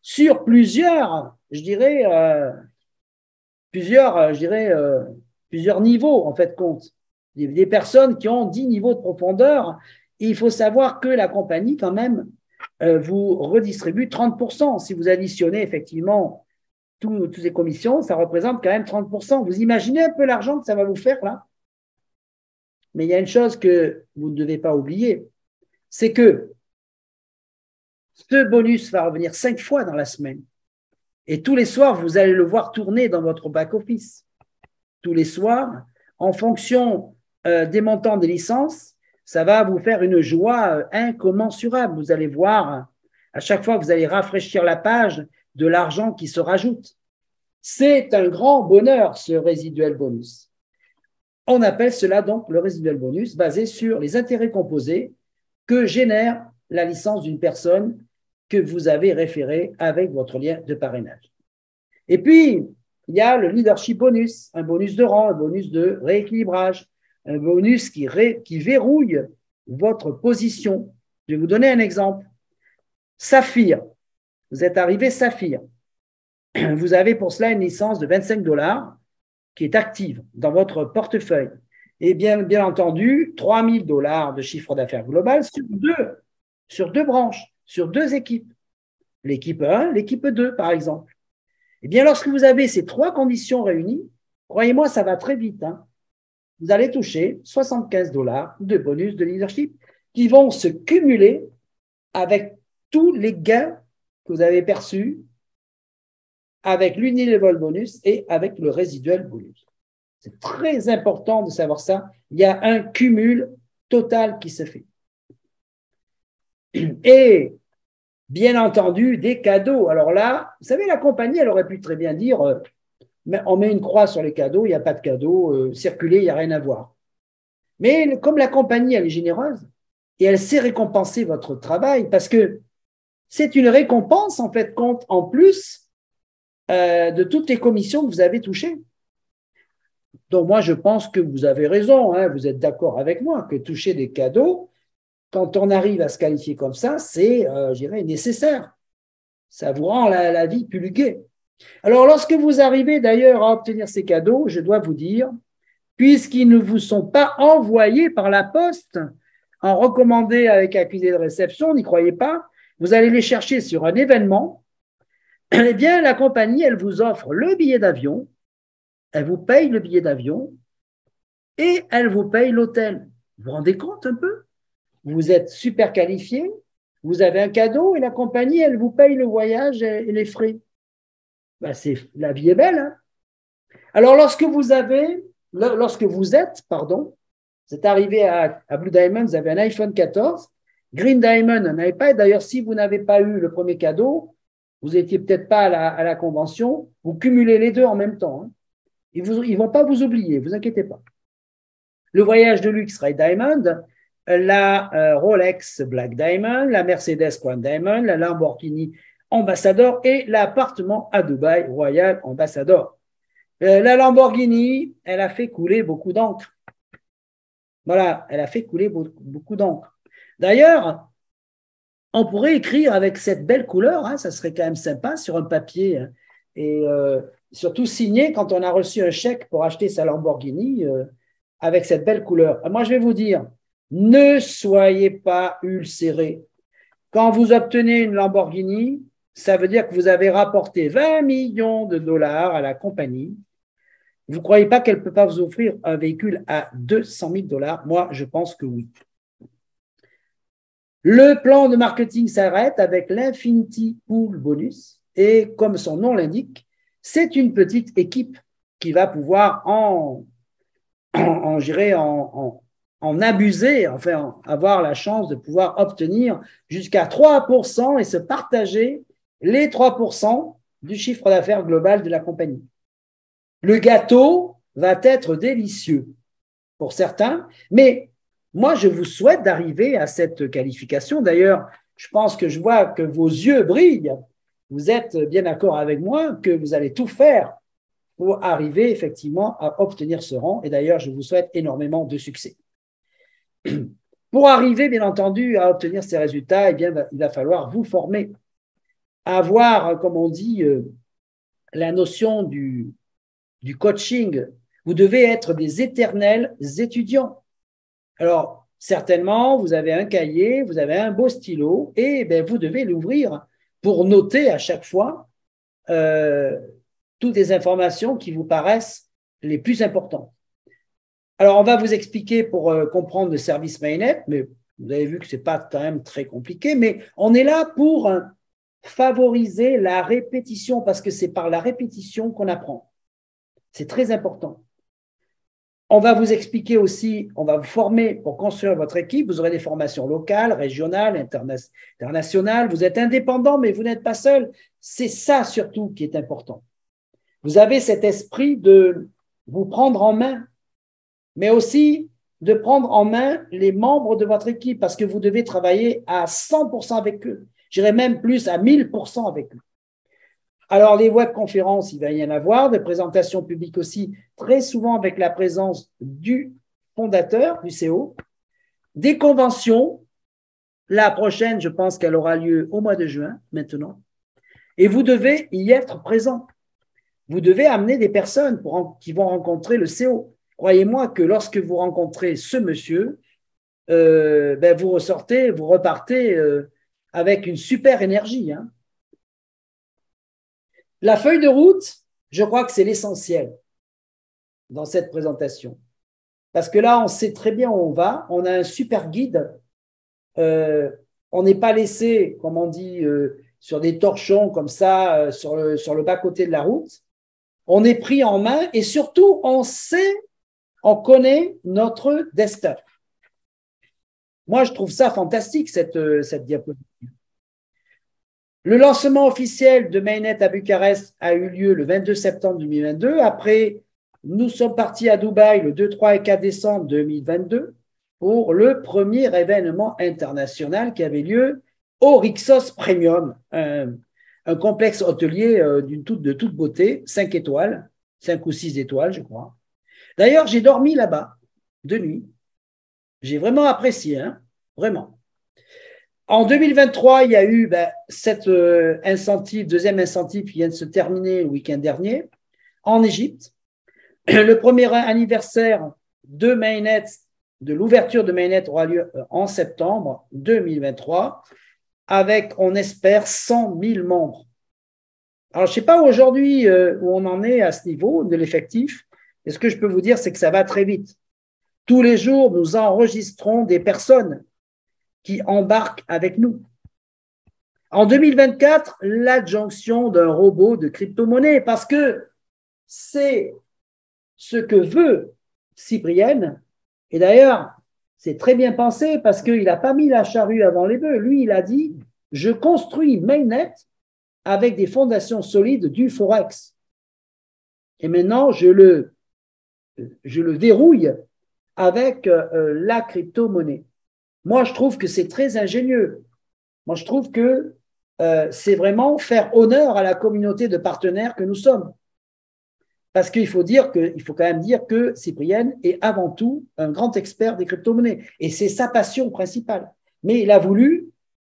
S1: sur plusieurs, je dirais, plusieurs niveaux, en fait, compte. Des personnes qui ont 10 niveaux de profondeur. Et il faut savoir que la compagnie, quand même, vous redistribue 30%. Si vous additionnez effectivement toutes les commissions, ça représente quand même 30%. Vous imaginez un peu l'argent que ça va vous faire, là? Mais il y a une chose que vous ne devez pas oublier, c'est que ce bonus va revenir 5 fois dans la semaine. Et tous les soirs, vous allez le voir tourner dans votre back-office. Tous les soirs, en fonction des montants des licences, ça va vous faire une joie incommensurable. Vous allez voir, à chaque fois que vous allez rafraîchir la page, de l'argent qui se rajoute. C'est un grand bonheur, ce résiduel bonus. On appelle cela donc le résiduel bonus, basé sur les intérêts composés que génère la licence d'une personne que vous avez référée avec votre lien de parrainage. Et puis, il y a le leadership bonus, un bonus de rang, un bonus de rééquilibrage. un bonus qui verrouille votre position. Je vais vous donner un exemple. Saphir, vous êtes arrivé Saphir. Vous avez pour cela une licence de 25 $ qui est active dans votre portefeuille. Et bien entendu, 3 000 $ de chiffre d'affaires global sur deux branches, sur deux équipes. L'équipe 1, l'équipe 2, par exemple. Eh bien, lorsque vous avez ces trois conditions réunies, croyez-moi, ça va très vite. Hein. Vous allez toucher 75 $ de bonus de leadership qui vont se cumuler avec tous les gains que vous avez perçus avec l'unilevel bonus et avec le résiduel bonus. C'est très important de savoir ça. Il y a un cumul total qui se fait. Et bien entendu, des cadeaux. Alors là, vous savez, la compagnie, elle aurait pu très bien dire on met une croix sur les cadeaux, il n'y a pas de cadeaux, circuler, il n'y a rien à voir. Mais comme la compagnie, elle est généreuse et elle sait récompenser votre travail parce que c'est une récompense, en fait, compte en plus de toutes les commissions que vous avez touchées. Donc, moi, je pense que vous avez raison, hein, vous êtes d'accord avec moi, que toucher des cadeaux, quand on arrive à se qualifier comme ça, c'est, je dirais, nécessaire. Ça vous rend la vie plus gaie. Alors, lorsque vous arrivez d'ailleurs à obtenir ces cadeaux, je dois vous dire, puisqu'ils ne vous sont pas envoyés par la poste, en recommandé avec accusé de réception, n'y croyez pas, vous allez les chercher sur un événement, eh bien, la compagnie, elle vous offre le billet d'avion, elle vous paye le billet d'avion et elle vous paye l'hôtel. Vous vous rendez compte un peu? Vous êtes super qualifié, vous avez un cadeau et la compagnie, elle vous paye le voyage et les frais. Ben, la vie est belle. Hein. Alors, lorsque vous êtes, vous êtes arrivé à Blue Diamond, vous avez un iPhone 14, Green Diamond, un iPad. D'ailleurs, si vous n'avez pas eu le premier cadeau, vous n'étiez peut-être pas à la convention, vous cumulez les deux en même temps. Hein. Ils ne vont pas vous oublier, vous inquiétez pas. Le voyage de luxe Red Diamond, la Rolex Black Diamond, la Mercedes Crown Diamond, la Lamborghini Ambassador et l'appartement à Dubaï Royal Ambassador. La Lamborghini, elle a fait couler beaucoup d'encre. Voilà, elle a fait couler beaucoup d'encre. D'ailleurs, on pourrait écrire avec cette belle couleur, hein, ça serait quand même sympa sur un papier, hein, et surtout signé quand on a reçu un chèque pour acheter sa Lamborghini avec cette belle couleur. Moi, je vais vous dire, ne soyez pas ulcérés. Quand vous obtenez une Lamborghini, ça veut dire que vous avez rapporté 20 millions de dollars à la compagnie. Vous ne croyez pas qu'elle ne peut pas vous offrir un véhicule à 200 000 $? Moi, je pense que oui. Le plan de marketing s'arrête avec l'Infinity Pool Bonus et comme son nom l'indique, c'est une petite équipe qui va pouvoir en abuser, enfin avoir la chance de pouvoir obtenir jusqu'à 3% et se partager les 3% du chiffre d'affaires global de la compagnie. Le gâteau va être délicieux pour certains, mais moi, je vous souhaite d'arriver à cette qualification. D'ailleurs, je pense que je vois que vos yeux brillent. Vous êtes bien d'accord avec moi que vous allez tout faire pour arriver effectivement à obtenir ce rang. Et d'ailleurs, je vous souhaite énormément de succès. Pour arriver, bien entendu, à obtenir ces résultats, eh bien, il va falloir vous former, avoir, comme on dit, la notion du coaching. Vous devez être des éternels étudiants. Alors, certainement, vous avez un cahier, vous avez un beau stylo et ben, vous devez l'ouvrir pour noter à chaque fois toutes les informations qui vous paraissent les plus importantes. Alors, on va vous expliquer pour comprendre le service Mainnet, mais vous avez vu que ce n'est pas quand même très compliqué, mais on est là pour favoriser la répétition parce que c'est par la répétition qu'on apprend. C'est très important. On va vous expliquer aussi, on va vous former pour construire votre équipe. Vous aurez des formations locales, régionales, internationales. Vous êtes indépendant, mais vous n'êtes pas seul. C'est ça surtout qui est important. Vous avez cet esprit de vous prendre en main, mais aussi de prendre en main les membres de votre équipe parce que vous devez travailler à 100% avec eux. J'irais même plus à 1000% avec eux. Alors, les webconférences, il va y en avoir, des présentations publiques aussi, très souvent avec la présence du fondateurs du CO, des conventions. La prochaine, je pense qu'elle aura lieu au mois de juin, maintenant. Et vous devez y être présent. Vous devez amener des personnes qui vont rencontrer le CO. Croyez-moi que lorsque vous rencontrez ce monsieur, vous ressortez, vous repartez avec une super énergie. Hein. La feuille de route, je crois que c'est l'essentiel dans cette présentation. Parce que là, on sait très bien où on va, on a un super guide, on n'est pas laissé, comme on dit, sur des torchons comme ça, sur le bas-côté de la route. On est pris en main et surtout, on connaît notre destin. Moi, je trouve ça fantastique, cette diapositive. Le lancement officiel de Mainnet à Bucarest a eu lieu le 22 septembre 2022. Après, nous sommes partis à Dubaï le 2, 3 et 4 décembre 2022 pour le premier événement international qui avait lieu au Rixos Premium, un complexe hôtelier de toute beauté, 5 étoiles, 5 ou 6 étoiles, je crois. D'ailleurs, j'ai dormi là-bas de nuit. J'ai vraiment apprécié, hein, vraiment. En 2023, il y a eu cette deuxième incentive qui vient de se terminer le week-end dernier en Égypte. Le premier anniversaire de Mainnet, de l'ouverture de Mainnet aura lieu en septembre 2023 avec, on espère, 100 000 membres. Alors, je ne sais pas aujourd'hui où on en est à ce niveau de l'effectif. Et ce que je peux vous dire, c'est que ça va très vite. Tous les jours, nous enregistrons des personnes qui embarquent avec nous. En 2024, l'adjonction d'un robot de crypto-monnaie, parce que c'est ce que veut Cyprien. Et d'ailleurs, c'est très bien pensé parce qu'il n'a pas mis la charrue avant les bœufs. Lui, il a dit, je construis Mainnet avec des fondations solides du Forex. Et maintenant, je le verrouille avec la crypto-monnaie. Moi, je trouve que c'est très ingénieux. Moi, je trouve que c'est vraiment faire honneur à la communauté de partenaires que nous sommes. Parce qu'il faut quand même dire que Cyprien est avant tout un grand expert des crypto-monnaies. Et c'est sa passion principale. Mais il a voulu,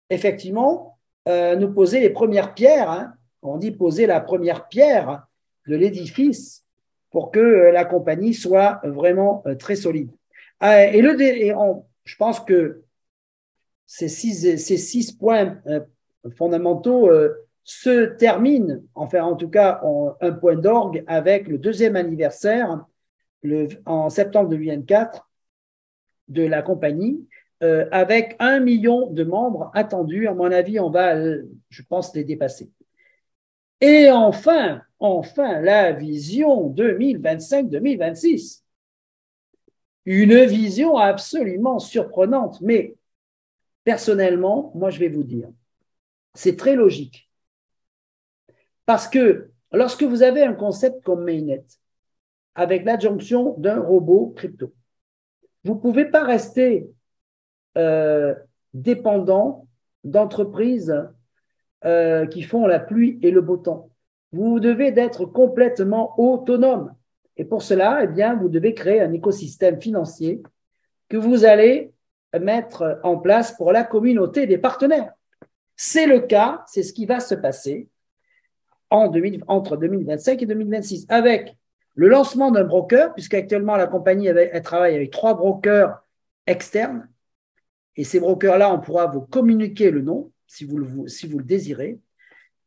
S1: effectivement, nous poser les premières pierres. Hein. On dit poser la première pierre de l'édifice pour que la compagnie soit vraiment très solide. Je pense que ces six points fondamentaux se terminent, enfin en tout cas un point d'orgue avec le deuxième anniversaire en septembre 2024 de la compagnie, avec 1 million de membres attendus. À mon avis, on va, je pense, les dépasser. Et enfin, la vision 2025-2026. Une vision absolument surprenante, mais personnellement, moi, je vais vous dire, c'est très logique. Parce que lorsque vous avez un concept comme Mainnet, avec l'adjonction d'un robot crypto, vous ne pouvez pas rester dépendant d'entreprises qui font la pluie et le beau temps. Vous devez être complètement autonome. Et pour cela, eh bien, vous devez créer un écosystème financier que vous allez mettre en place pour la communauté des partenaires. C'est le cas, c'est ce qui va se passer entre 2025 et 2026 avec le lancement d'un broker, puisqu'actuellement la compagnie elle travaille avec 3 brokers externes. Et ces brokers-là, on pourra vous communiquer le nom si vous le désirez.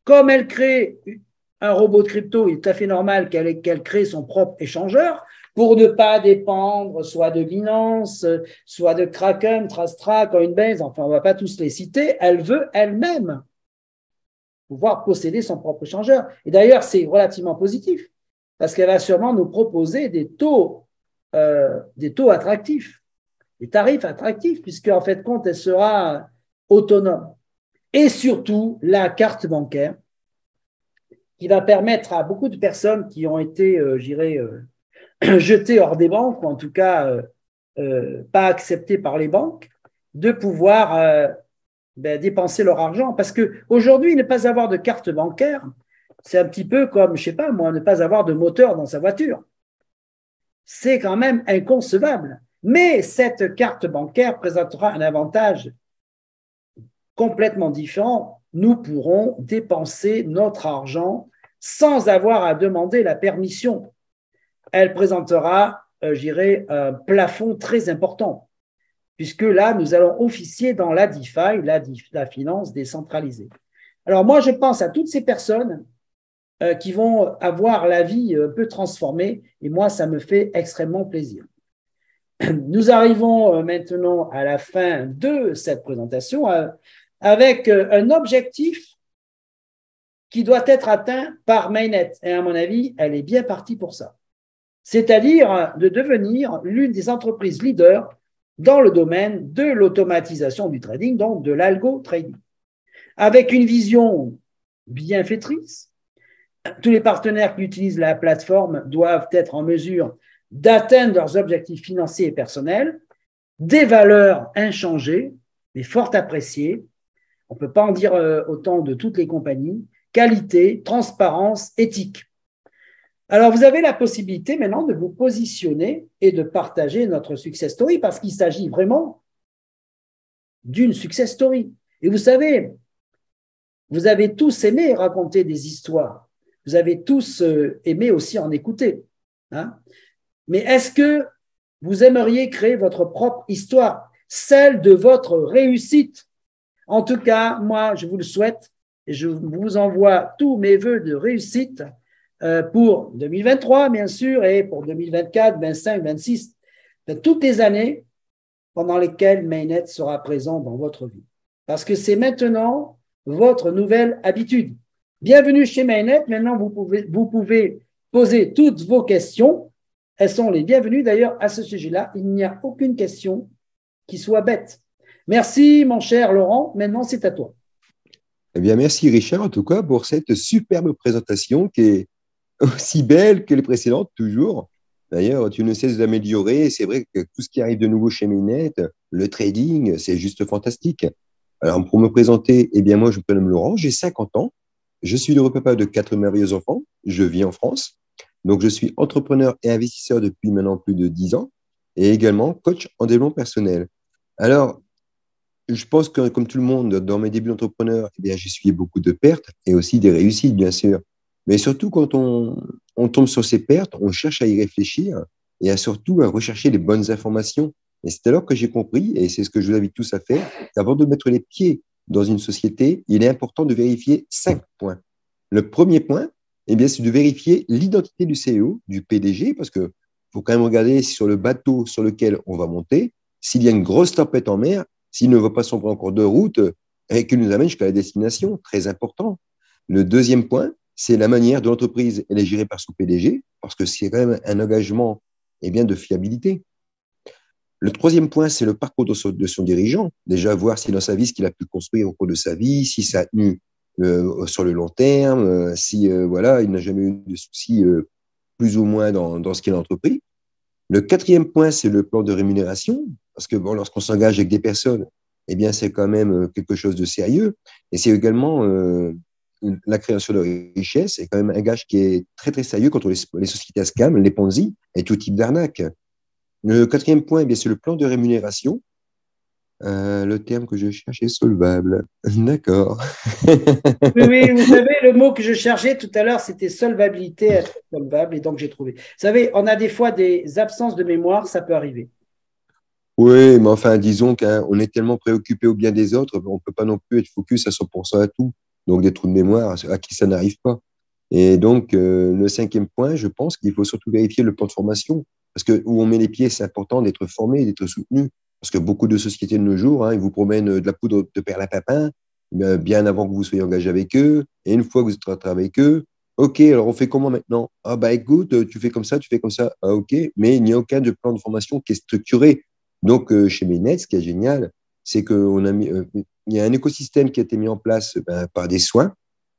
S1: Comme elle crée un robot de crypto, il est tout à fait normal qu'elle crée son propre échangeur pour ne pas dépendre soit de Binance, soit de Kraken, TrustTrack, Coinbase, enfin on ne va pas tous les citer. Elle veut elle-même pouvoir posséder son propre échangeur. Et d'ailleurs, c'est relativement positif parce qu'elle va sûrement nous proposer des taux attractifs, des tarifs attractifs, puisqu'en fait compte, elle sera autonome. Et surtout, la carte bancaire qui va permettre à beaucoup de personnes qui ont été, jetées hors des banques, ou en tout cas pas acceptées par les banques, de pouvoir dépenser leur argent. Parce qu'aujourd'hui, ne pas avoir de carte bancaire, c'est un petit peu comme, je ne sais pas moi, ne pas avoir de moteur dans sa voiture. C'est quand même inconcevable. Mais cette carte bancaire présentera un avantage complètement différent. Nous pourrons dépenser notre argent sans avoir à demander la permission. Elle présentera, je dirais, un plafond très important, puisque là, nous allons officier dans la DeFi, la finance décentralisée. Alors moi, je pense à toutes ces personnes qui vont avoir la vie un peu transformée, et moi, ça me fait extrêmement plaisir. Nous arrivons maintenant à la fin de cette présentation avec un objectif qui doit être atteint par Mainnet. Et à mon avis, elle est bien partie pour ça. C'est-à-dire de devenir l'une des entreprises leaders dans le domaine de l'automatisation du trading, donc de l'algo-trading. Avec une vision bienfaitrice, tous les partenaires qui utilisent la plateforme doivent être en mesure d'atteindre leurs objectifs financiers et personnels, des valeurs inchangées, mais fort appréciées. On ne peut pas en dire autant de toutes les compagnies. Qualité, transparence, éthique. Alors, vous avez la possibilité maintenant de vous positionner et de partager notre success story parce qu'il s'agit vraiment d'une success story. Et vous savez, vous avez tous aimé raconter des histoires. Vous avez tous aimé aussi en écouter. Hein? Mais est-ce que vous aimeriez créer votre propre histoire, celle de votre réussite? En tout cas, moi, je vous le souhaite et je vous envoie tous mes vœux de réussite pour 2023, bien sûr, et pour 2024, 25, 26, toutes les années pendant lesquelles Mainnet sera présent dans votre vie. Parce que c'est maintenant votre nouvelle habitude. Bienvenue chez Mainnet. Maintenant, vous pouvez poser toutes vos questions. Elles sont les bienvenues. D'ailleurs, à ce sujet-là, il n'y a aucune question qui soit bête. Merci, mon cher Laurent. Maintenant, c'est à toi.
S2: Eh bien, merci Richard, en tout cas, pour cette superbe présentation qui est aussi belle que les précédentes, toujours. D'ailleurs, tu ne cesses d'améliorer. C'est vrai que tout ce qui arrive de nouveau chez Mainnet, le trading, c'est juste fantastique. Alors, pour me présenter, eh bien, moi, je me prénomme Laurent, j'ai 50 ans. Je suis le papa de 4 merveilleux enfants. Je vis en France. Donc, je suis entrepreneur et investisseur depuis maintenant plus de 10 ans et également coach en développement personnel. Alors, je pense que, comme tout le monde, dans mes débuts d'entrepreneur, eh bien, j'ai suivi beaucoup de pertes et aussi des réussites, bien sûr. Mais surtout, quand on tombe sur ces pertes, on cherche à y réfléchir et surtout à rechercher les bonnes informations. Et c'est alors que j'ai compris, et c'est ce que je vous invite tous à faire, qu'avant de mettre les pieds dans une société, il est important de vérifier 5 points. Le premier point, eh bien, c'est de vérifier l'identité du CEO, du PDG, parce que faut quand même regarder sur le bateau sur lequel on va monter, s'il y a une grosse tempête en mer, s'il ne va pas sombrer en cours de route et qu'il nous amène jusqu'à la destination, très important. Le deuxième point, c'est la manière dont l'entreprise est gérée par son PDG, parce que c'est quand même un engagement bien, de fiabilité. Le troisième point, c'est le parcours de son dirigeant. Déjà, voir si dans sa vie, ce qu'il a pu construire au cours de sa vie, si ça a tenu sur le long terme, si voilà, il n'a jamais eu de soucis plus ou moins dans ce qu'il a entrepris. Le quatrième point, c'est le plan de rémunération, parce que bon, lorsqu'on s'engage avec des personnes, eh bien, c'est quand même quelque chose de sérieux. Et c'est également la création de richesse, c'est quand même un gage qui est très, très sérieux contre les sociétés à scam, les Ponzi et tout type d'arnaque. Le quatrième point, eh bien, c'est le plan de rémunération. Le terme que je cherche est solvable. D'accord.
S1: Oui, oui, vous savez, le mot que je cherchais tout à l'heure, c'était solvabilité, être solvable, et donc j'ai trouvé. Vous savez, on a des fois des absences de mémoire, ça peut arriver.
S2: Oui, mais enfin, disons qu'on est tellement préoccupé au bien des autres, on ne peut pas non plus être focus à 100% à tout. Donc, des trous de mémoire à qui ça n'arrive pas. Et donc, le cinquième point, je pense qu'il faut surtout vérifier le plan de formation. Parce que où on met les pieds, c'est important d'être formé, d'être soutenu. Parce que beaucoup de sociétés de nos jours, ils vous promènent de la poudre de perlimpinpin bien avant que vous soyez engagé avec eux. Et une fois que vous êtes rentré avec eux, OK, alors on fait comment maintenant? Ah, bah écoute, tu fais comme ça, tu fais comme ça. Ah, OK, mais il n'y a aucun de plan de formation qui est structuré. Donc, chez Mainnet, ce qui est génial, c'est qu'on a mis, il y a un écosystème qui a été mis en place par des soins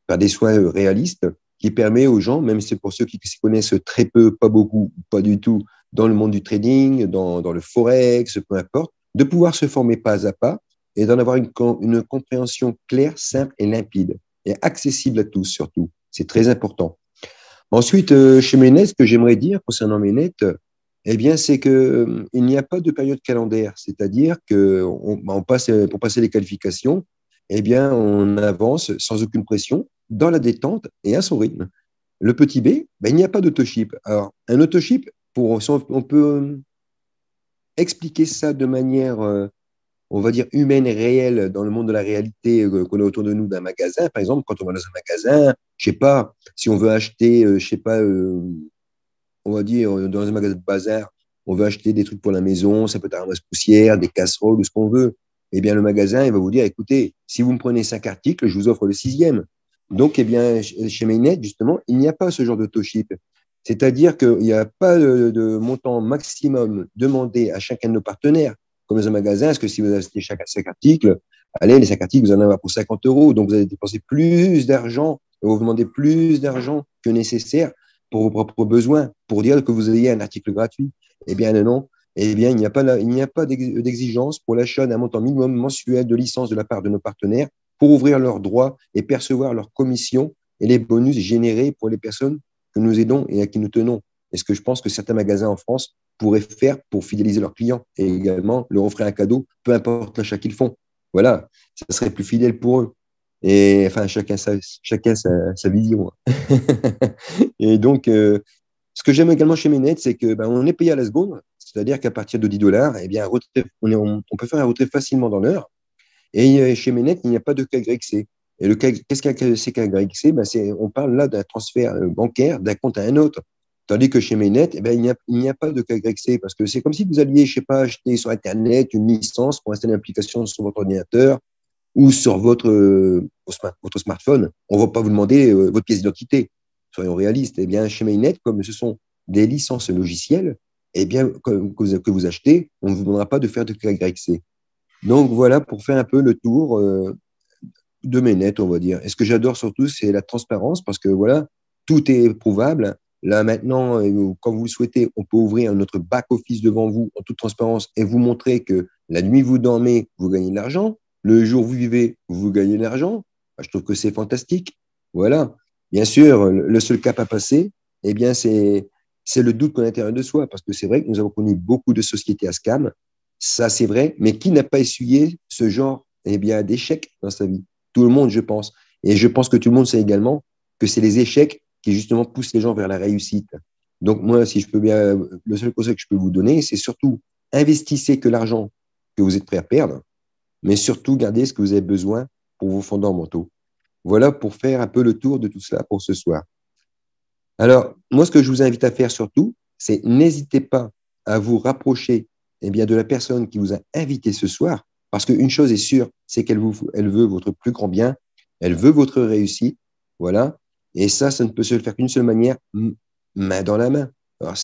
S2: réalistes, qui permet aux gens, même si c'est pour ceux qui se connaissent très peu, pas beaucoup, pas du tout, dans le monde du trading, dans le forex, peu importe, de pouvoir se former pas à pas et d'en avoir une compréhension claire, simple et limpide, et accessible à tous surtout. C'est très important. Ensuite, chez Mainnet, ce que j'aimerais dire concernant Mainnet, Eh bien, c'est que il n'y a pas de période calendaire, c'est-à-dire que on passe, pour passer les qualifications, eh bien, on avance sans aucune pression, dans la détente et à son rythme. Le petit B, ben, il n'y a pas d'autoship. Alors, un autoship, si on peut expliquer ça de manière, on va dire, humaine et réelle dans le monde de la réalité qu'on a autour de nous d'un magasin. Par exemple, quand on va dans un magasin, je sais pas, si on veut acheter, je sais pas, on va dire, dans un magasin de bazar, on veut acheter des trucs pour la maison, ça peut être un ramasse-poussière, des casseroles, ou ce qu'on veut. Eh bien, le magasin, il va vous dire, écoutez, si vous me prenez 5 articles, je vous offre le sixième. Donc, eh bien, chez Mainnet, justement, il n'y a pas ce genre d'autoship. C'est-à-dire qu'il n'y a pas de montant maximum demandé à chacun de nos partenaires. Comme dans un magasin, est-ce que si vous achetez chaque 5 articles, allez, les 5 articles, vous en avez pour 50 euros. Donc, vous allez dépenser plus d'argent, vous demandez plus d'argent que nécessaire pour vos propres besoins, pour dire que vous ayez un article gratuit. Eh bien, non. Eh bien, il n'y a pas d'exigence pour l'achat d'un montant minimum mensuel de licence de la part de nos partenaires pour ouvrir leurs droits et percevoir leurs commissions et les bonus générés pour les personnes que nous aidons et à qui nous tenons. Et ce que je pense que certains magasins en France pourraient faire pour fidéliser leurs clients et également leur offrir un cadeau, peu importe l'achat qu'ils font. Voilà, ça serait plus fidèle pour eux. Et enfin, sa vision. Et donc, ce que j'aime également chez Mainnet, c'est que ben, on est payé à la seconde, c'est-à-dire qu'à partir de 10 dollars, eh bien, on peut faire un retrait facilement dans l'heure. Et chez Mainnet, il n'y a pas de KYC. Et qu'est-ce que c'est qu'un KYC? Ben, on parle là d'un transfert bancaire d'un compte à un autre. Tandis que chez Mainnet, eh ben, il n'y a pas de KYC parce que c'est comme si vous alliez, je sais pas, acheter sur Internet une licence pour installer une application sur votre ordinateur ou sur votre smartphone. On ne va pas vous demander votre pièce d'identité. Soyons réalistes. Eh bien, chez Mainnet, comme ce sont des licences logicielles, eh bien, que vous achetez, on ne vous demandera pas de faire de KYC. Donc voilà pour faire un peu le tour de Mainnet, on va dire. Et ce que j'adore surtout, c'est la transparence parce que voilà, tout est prouvable. Là maintenant, quand vous le souhaitez, on peut ouvrir notre back-office devant vous en toute transparence et vous montrer que la nuit vous dormez, vous gagnez de l'argent. Le jour vous vivez, vous gagnez de l'argent. Je trouve que c'est fantastique. Voilà. Bien sûr, le seul cap à passer, eh bien, c'est le doute qu'on a à l'intérieur de soi parce que c'est vrai que nous avons connu beaucoup de sociétés à scam. Ça, c'est vrai. Mais qui n'a pas essuyé ce genre eh bien, d'échecs dans sa vie? Tout le monde, je pense. Et je pense que tout le monde sait également que c'est les échecs qui justement poussent les gens vers la réussite. Donc moi, si je peux bien, le seul conseil que je peux vous donner, c'est surtout investissez que l'argent que vous êtes prêt à perdre, mais surtout gardez ce que vous avez besoin pour vos fondamentaux. Voilà pour faire un peu le tour de tout cela pour ce soir. Alors, moi, ce que je vous invite à faire surtout, c'est n'hésitez pas à vous rapprocher eh bien, de la personne qui vous a invité ce soir, parce qu'une chose est sûre, c'est elle veut votre plus grand bien, elle veut votre réussite, voilà. Et ça ne peut se faire qu'une seule manière, main dans la main.